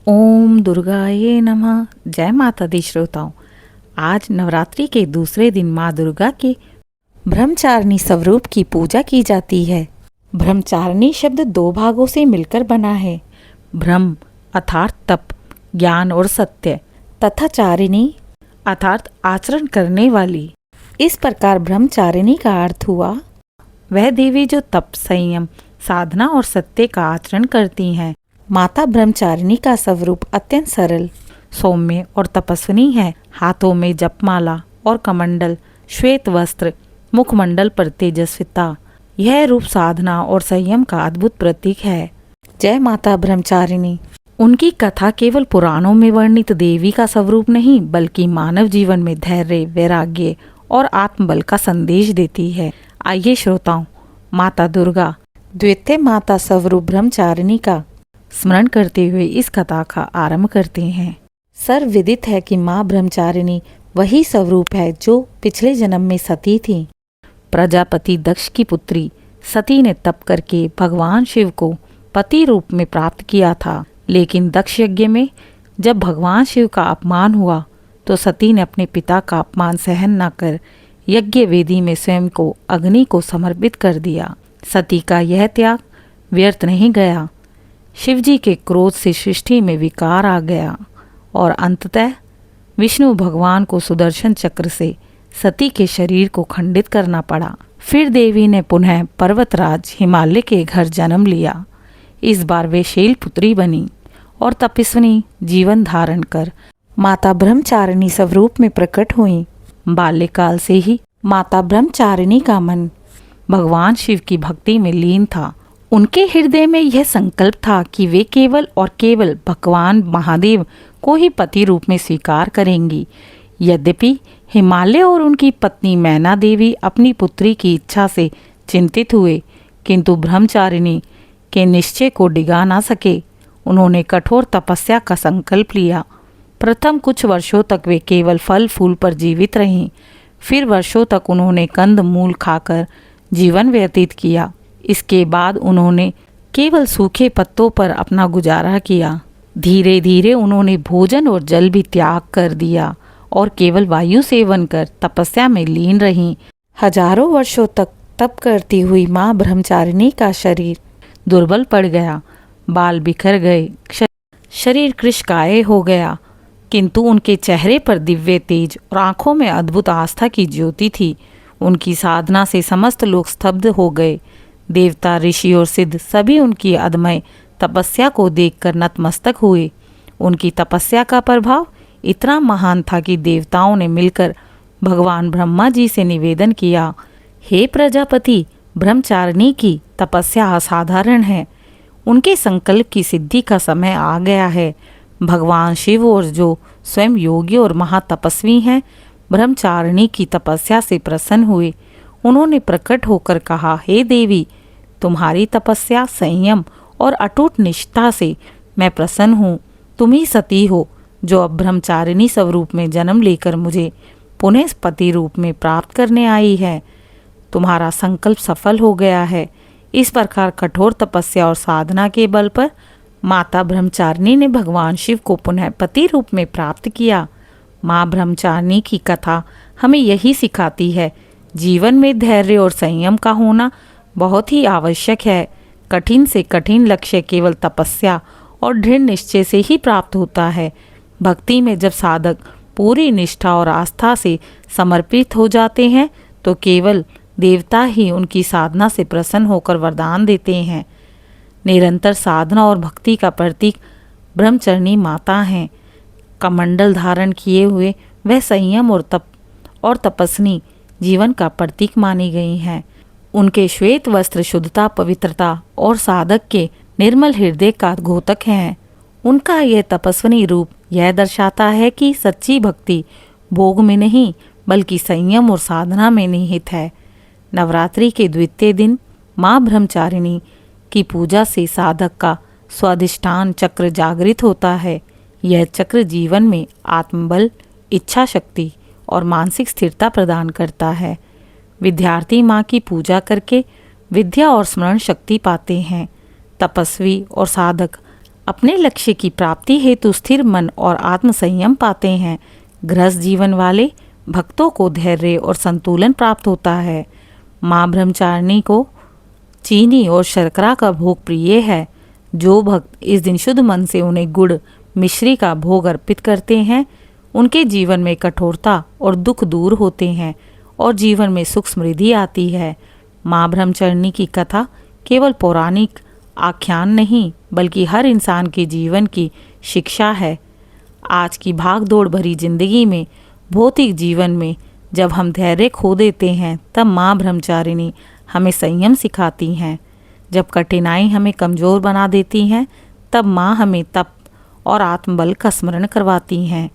ओम दुर्गाये नमः। जय माता दी श्रोताओं। आज नवरात्रि के दूसरे दिन माँ दुर्गा के ब्रह्मचारिणी स्वरूप की पूजा की जाती है। ब्रह्मचारिणी शब्द दो भागों से मिलकर बना है। ब्रह्म अर्थात तप, ज्ञान और सत्य, तथा चारिणी अर्थात आचरण करने वाली। इस प्रकार ब्रह्मचारिणी का अर्थ हुआ वह देवी जो तप, संयम, साधना और सत्य का आचरण करती हैं। माता ब्रह्मचारिणी का स्वरूप अत्यंत सरल, सौम्य और तपस्विनी है। हाथों में जपमाला और कमंडल, श्वेत वस्त्र, मुखमंडल पर तेजस्विता, यह रूप साधना और संयम का अद्भुत प्रतीक है। जय माता ब्रह्मचारिणी। उनकी कथा केवल पुराणों में वर्णित देवी का स्वरूप नहीं, बल्कि मानव जीवन में धैर्य, वैराग्य और आत्मबल का संदेश देती है। आइए श्रोताओं, माता दुर्गा द्वितीय माता स्वरूप ब्रह्मचारिणी का स्मरण करते हुए इस कथा का आरंभ करते हैं। सर्वविदित है कि माँ ब्रह्मचारिणी वही स्वरूप है जो पिछले जन्म में सती थी। प्रजापति दक्ष की पुत्री सती ने तप करके भगवान शिव को पति रूप में प्राप्त किया था। लेकिन दक्ष यज्ञ में जब भगवान शिव का अपमान हुआ तो सती ने अपने पिता का अपमान सहन न कर यज्ञ वेदी में स्वयं को अग्नि को समर्पित कर दिया। सती का यह त्याग व्यर्थ नहीं गया। शिवजी के क्रोध से सृष्टि में विकार आ गया और अंततः विष्णु भगवान को सुदर्शन चक्र से सती के शरीर को खंडित करना पड़ा। फिर देवी ने पुनः पर्वतराज हिमालय के घर जन्म लिया। इस बार वे शैलपुत्री बनी और तपस्विनी जीवन धारण कर माता ब्रह्मचारिणी स्वरूप में प्रकट हुई। बाल्यकाल से ही माता ब्रह्मचारिणी का मन भगवान शिव की भक्ति में लीन था। उनके हृदय में यह संकल्प था कि वे केवल और केवल भगवान महादेव को ही पति रूप में स्वीकार करेंगी। यद्यपि हिमालय और उनकी पत्नी मैना देवी अपनी पुत्री की इच्छा से चिंतित हुए, किंतु ब्रह्मचारिणी के निश्चय को डिगा ना सके। उन्होंने कठोर तपस्या का संकल्प लिया। प्रथम कुछ वर्षों तक वे केवल फल फूल पर जीवित रहीं। फिर वर्षों तक उन्होंने कंद मूल खाकर जीवन व्यतीत किया। इसके बाद उन्होंने केवल सूखे पत्तों पर अपना गुजारा किया। धीरे धीरे उन्होंने भोजन और जल भी त्याग कर दिया और केवल वायु सेवन कर तपस्या में लीन रहीं। हजारों वर्षों तक तप करती हुई माँ ब्रह्मचारिणी का शरीर दुर्बल पड़ गया, बाल बिखर गए, शरीर कृशकाय हो गया, किंतु उनके चेहरे पर दिव्य तेज और आंखों में अद्भुत आस्था की ज्योति थी। उनकी साधना से समस्त लोग स्तब्ध हो गए। देवता, ऋषि और सिद्ध सभी उनकी अदम्य तपस्या को देखकर नतमस्तक हुए। उनकी तपस्या का प्रभाव इतना महान था कि देवताओं ने मिलकर भगवान ब्रह्मा जी से निवेदन किया, हे प्रजापति, ब्रह्मचारिणी की तपस्या असाधारण है। उनके संकल्प की सिद्धि का समय आ गया है। भगवान शिव और जो स्वयं योगी और महातपस्वी हैं, ब्रह्मचारिणी की तपस्या से प्रसन्न हुए। उन्होंने प्रकट होकर कहा, हे देवी, तुम्हारी तपस्या, संयम और अटूट निष्ठा से मैं प्रसन्न हूँ। तुम ही सती हो जो अब ब्रह्मचारिणी स्वरूप में जन्म लेकर मुझे पुनः पति रूप में प्राप्त करने आई है। तुम्हारा संकल्प सफल हो गया है। इस प्रकार कठोर तपस्या और साधना के बल पर माता ब्रह्मचारिणी ने भगवान शिव को पुनः पति रूप में प्राप्त किया। माँ ब्रह्मचारिणी की कथा हमें यही सिखाती है, जीवन में धैर्य और संयम का होना बहुत ही आवश्यक है। कठिन से कठिन लक्ष्य केवल तपस्या और दृढ़ निश्चय से ही प्राप्त होता है। भक्ति में जब साधक पूरी निष्ठा और आस्था से समर्पित हो जाते हैं तो केवल देवता ही उनकी साधना से प्रसन्न होकर वरदान देते हैं। निरंतर साधना और भक्ति का प्रतीक ब्रह्मचारिणी माता हैं। कमंडल धारण किए हुए वह संयम और तपस्वी जीवन का प्रतीक मानी गई हैं। उनके श्वेत वस्त्र शुद्धता, पवित्रता और साधक के निर्मल हृदय का द्योतक हैं। उनका यह तपस्विनी रूप यह दर्शाता है कि सच्ची भक्ति भोग में नहीं बल्कि संयम और साधना में निहित है। नवरात्रि के द्वितीय दिन माँ ब्रह्मचारिणी की पूजा से साधक का स्वाधिष्ठान चक्र जागृत होता है। यह चक्र जीवन में आत्मबल, इच्छा शक्ति और मानसिक स्थिरता प्रदान करता है। विद्यार्थी माँ की पूजा करके विद्या और स्मरण शक्ति पाते हैं। तपस्वी और साधक अपने लक्ष्य की प्राप्ति हेतु स्थिर मन और आत्म संयम पाते हैं। गृहस्थ जीवन वाले भक्तों को धैर्य और संतुलन प्राप्त होता है। माँ ब्रह्मचारिणी को चीनी और शर्करा का भोग प्रिय है। जो भक्त इस दिन शुद्ध मन से उन्हें गुड़ मिश्री का भोग अर्पित करते हैं, उनके जीवन में कठोरता और दुख दूर होते हैं और जीवन में सुख समृद्धि आती है। माँ ब्रह्मचारिणी की कथा केवल पौराणिक आख्यान नहीं, बल्कि हर इंसान के जीवन की शिक्षा है। आज की भाग दौड़ भरी जिंदगी में, भौतिक जीवन में जब हम धैर्य खो देते हैं, तब माँ ब्रह्मचारिणी हमें संयम सिखाती हैं। जब कठिनाई हमें कमज़ोर बना देती हैं, तब माँ हमें तप और आत्मबल का स्मरण करवाती हैं।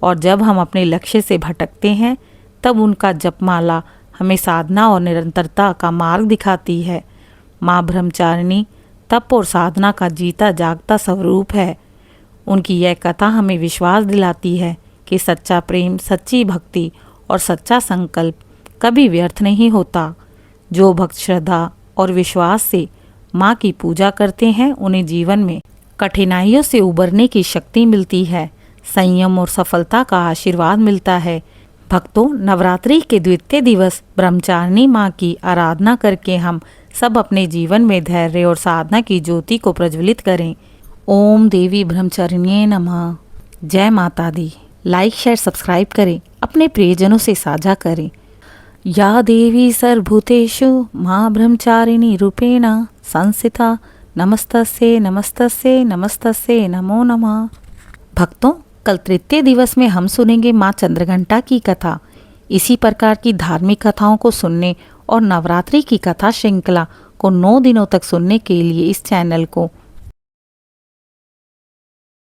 और जब हम अपने लक्ष्य से भटकते हैं, तब उनका जपमाला हमें साधना और निरंतरता का मार्ग दिखाती है। माँ ब्रह्मचारिणी तप और साधना का जीता जागता स्वरूप है। उनकी यह कथा हमें विश्वास दिलाती है कि सच्चा प्रेम, सच्ची भक्ति और सच्चा संकल्प कभी व्यर्थ नहीं होता। जो भक्त श्रद्धा और विश्वास से माँ की पूजा करते हैं, उन्हें जीवन में कठिनाइयों से उबरने की शक्ति मिलती है, संयम और सफलता का आशीर्वाद मिलता है। भक्तों, नवरात्रि के द्वितीय दिवस ब्रह्मचारिणी माँ की आराधना करके हम सब अपने जीवन में धैर्य और साधना की ज्योति को प्रज्वलित करें। ओम देवी ब्रह्मचारिण्ये नमः। जय माता दी। लाइक शेयर सब्सक्राइब करें, अपने प्रियजनों से साझा करें। या देवी सर्वभूतेषु माँ ब्रह्मचारिणी रूपेण संस्थिता नमस्तस्यै नमस्तस्यै नमस्तस्यै नमो नमः। भक्तों, कल तृतीय दिवस में हम सुनेंगे माँ चंद्रघंटा की कथा। इसी प्रकार की धार्मिक कथाओं को सुनने और नवरात्रि की कथा श्रृंखला को 9 दिनों तक सुनने के लिए इस चैनल को